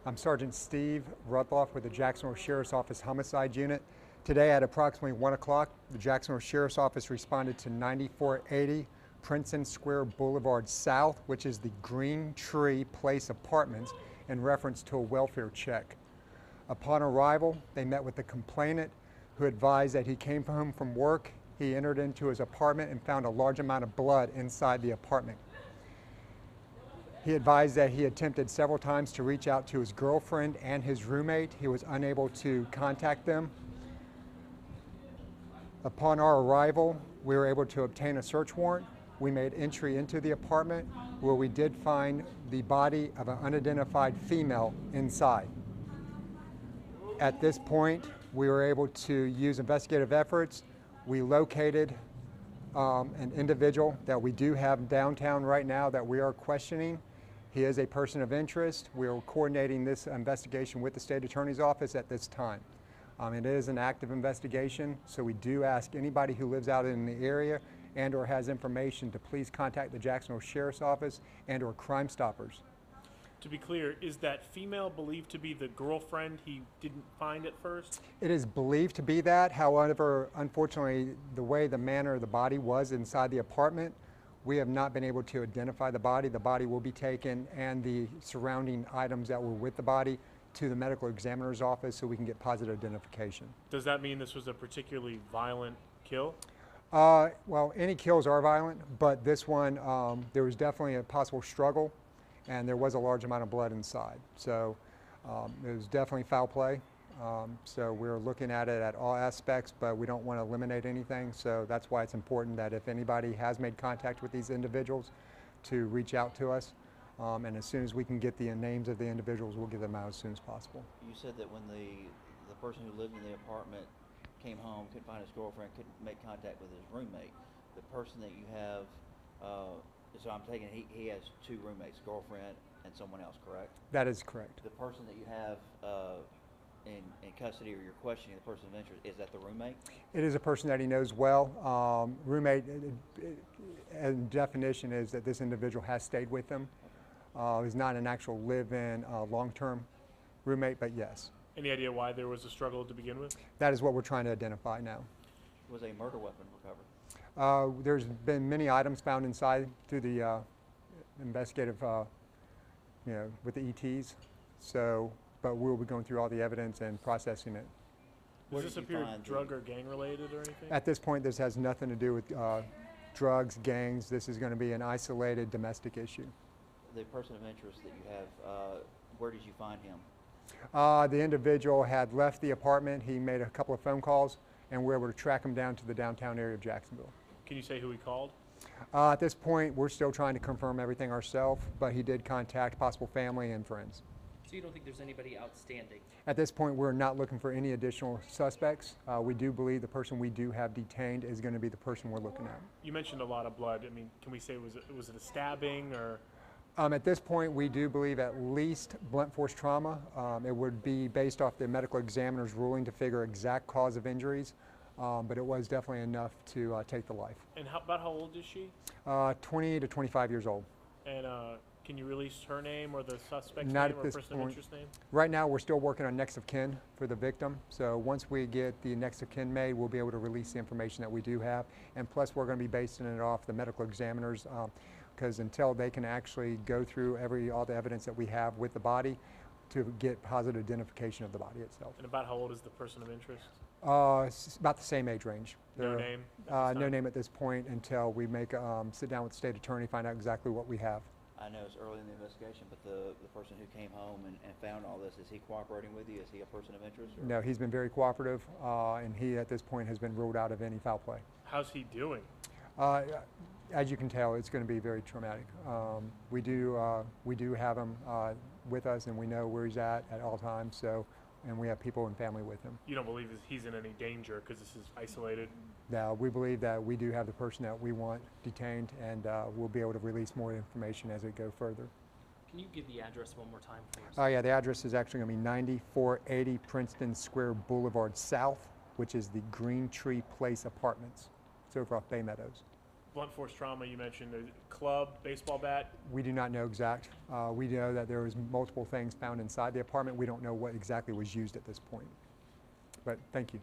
I'm Sergeant Steve Rudloff with the Jacksonville Sheriff's Office Homicide Unit. Today at approximately 1 o'clock, the Jacksonville Sheriff's Office responded to 9480 Princeton Square Boulevard South, which is the Green Tree Place Apartments, in reference to a welfare check. Upon arrival, they met with the complainant, who advised that he came home from work. He entered into his apartment and found a large amount of blood inside the apartment. He advised that he attempted several times to reach out to his girlfriend and his roommate. He was unable to contact them. Upon our arrival, we were able to obtain a search warrant. We made entry into the apartment, where we did find the body of an unidentified female inside. At this point, we were able to use investigative efforts. We located an individual that we do have downtown right now that we are questioning. He is a person of interest. We are coordinating this investigation with the State Attorney's Office at this time. It is an active investigation, so we do ask anybody who lives out in the area and or has information to please contact the Jacksonville Sheriff's Office and or Crime Stoppers. To be clear, is that female believed to be the girlfriend he didn't find at first? It is believed to be that. However, unfortunately, the way the manner of the body was inside the apartment, we have not been able to identify the body. The body will be taken and the surrounding items that were with the body to the medical examiner's office so we can get positive identification. Does that mean this was a particularly violent kill? Well, any kills are violent, but this one, there was definitely a possible struggle, and there was a large amount of blood inside. So it was definitely foul play. So we're looking at it at all aspects, but we don't want to eliminate anything. So that's why it's important that if anybody has made contact with these individuals, to reach out to us. And as soon as we can get the names of the individuals, we'll get them out as soon as possible. You said that when the person who lived in the apartment came home, couldn't find his girlfriend, couldn't make contact with his roommate. The person that you have, so I'm taking he has two roommates, girlfriend and someone else, correct? That is correct. The person that you have in custody, or you're questioning, the person of interest, is that the roommate? It is a person that he knows well. Roommate, and definition is that this individual has stayed with him. He's not an actual live-in long-term roommate, but yes. Any idea why there was a struggle to begin with? That is what we're trying to identify now. Was a murder weapon recovered? There's been many items found inside through the investigative, with the ETs. So, but we'll be going through all the evidence and processing it. Does this appear drug or gang related or anything? At this point, this has nothing to do with drugs, gangs. This is going to be an isolated domestic issue. The person of interest that you have, where did you find him? The individual had left the apartment. He made a couple of phone calls, and we were able to track him down to the downtown area of Jacksonville. Can you say who he called? At this point, we're still trying to confirm everything ourselves, but he did contact possible family and friends. So you don't think there's anybody outstanding? At this point, we're not looking for any additional suspects. We do believe the person we do have detained is going to be the person we're looking at. You mentioned a lot of blood. I mean, can we say was it a stabbing or? At this point, we do believe at least blunt force trauma. It would be based off the medical examiner's ruling to figure exact cause of injuries, but it was definitely enough to take the life. And about how old is she? 20 to 25 years old. And can you release her name or the suspect's Not name at or this person of point. interest name? Right now, we're still working on next of kin for the victim. So once we get the next of kin made, we'll be able to release the information that we do have. And plus, we're going to be basing it off the medical examiners, because until they can actually go through all the evidence that we have with the body to get positive identification of the body itself. And about how old is the person of interest? It's about the same age range. No name? No name at this point until we sit down with the state attorney, find out exactly what we have. I know it's early in the investigation, but the person who came home and found all this, is he cooperating with you? Is he a person of interest? Or? No, he's been very cooperative, and he at this point has been ruled out of any foul play. How's he doing? As you can tell, it's going to be very traumatic. We do have him with us, and we know where he's at all times. So, and we have people and family with him. You don't believe he's in any danger because this is isolated? Now, we believe that we do have the person that we want detained, and we'll be able to release more information as it go further. Can you give the address one more time, please? Oh yeah, the address is actually going to be 9480 Princeton Square Boulevard South, which is the Green Tree Place Apartments. It's over off Bay Meadows. blunt force trauma, you mentioned a club, baseball bat. We do not know exact. We know that there was multiple things found inside the apartment. We don't know what exactly was used at this point. But thank you.